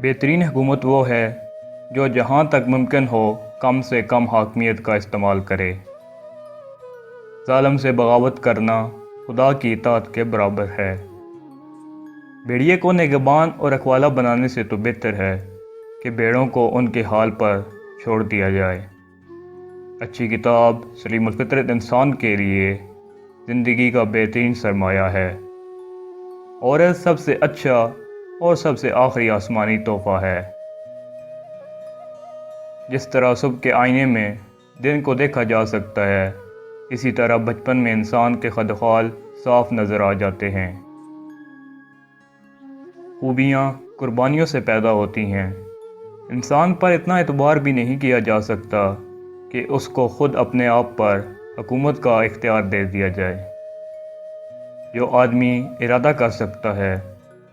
بہترین حکومت وہ ہے جو جہاں تک ممکن ہو کم سے کم حاکمیت کا استعمال کرے۔ ظالم سے بغاوت کرنا خدا کی اطاعت کے برابر ہے۔ بھیڑیے کو نگہبان اور رکھوالا بنانے سے تو بہتر ہے کہ بھیڑوں کو ان کے حال پر چھوڑ دیا جائے۔ اچھی کتاب سلیم الفطرت انسان کے لیے زندگی کا بہترین سرمایہ ہے، اور سب سے اچھا اور سب سے آخری آسمانی تحفہ ہے۔ جس طرح صبح کے آئینے میں دن کو دیکھا جا سکتا ہے، اسی طرح بچپن میں انسان کے خد خال صاف نظر آ جاتے ہیں۔ خوبیاں قربانیوں سے پیدا ہوتی ہیں۔ انسان پر اتنا اعتبار بھی نہیں کیا جا سکتا کہ اس کو خود اپنے آپ پر حکومت کا اختیار دے دیا جائے۔ جو آدمی ارادہ کر سکتا ہے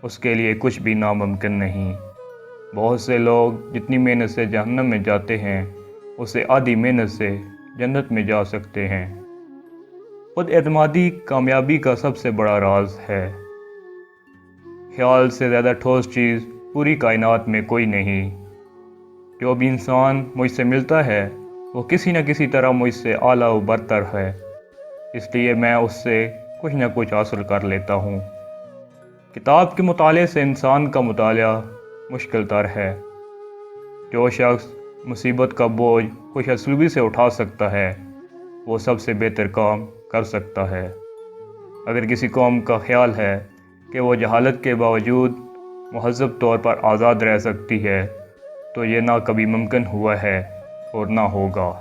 اس کے لیے کچھ بھی ناممکن نہیں۔ بہت سے لوگ جتنی محنت سے جہنم میں جاتے ہیں اسے آدھی محنت سے جنت میں جا سکتے ہیں۔ خود اعتمادی کامیابی کا سب سے بڑا راز ہے۔ خیال سے زیادہ ٹھوس چیز پوری کائنات میں کوئی نہیں۔ جو بھی انسان مجھ سے ملتا ہے وہ کسی نہ کسی طرح مجھ سے اعلیٰ و برتر ہے، اس لیے میں اس سے کچھ نہ کچھ حاصل کر لیتا ہوں۔ کتاب کے مطالعے سے انسان کا مطالعہ مشکل تر ہے۔ جو شخص مصیبت کا بوجھ خوش اسلوبی سے اٹھا سکتا ہے وہ سب سے بہتر کام کر سکتا ہے۔ اگر کسی قوم کا خیال ہے کہ وہ جہالت کے باوجود مہذب طور پر آزاد رہ سکتی ہے تو یہ نہ کبھی ممکن ہوا ہے اور نہ ہوگا۔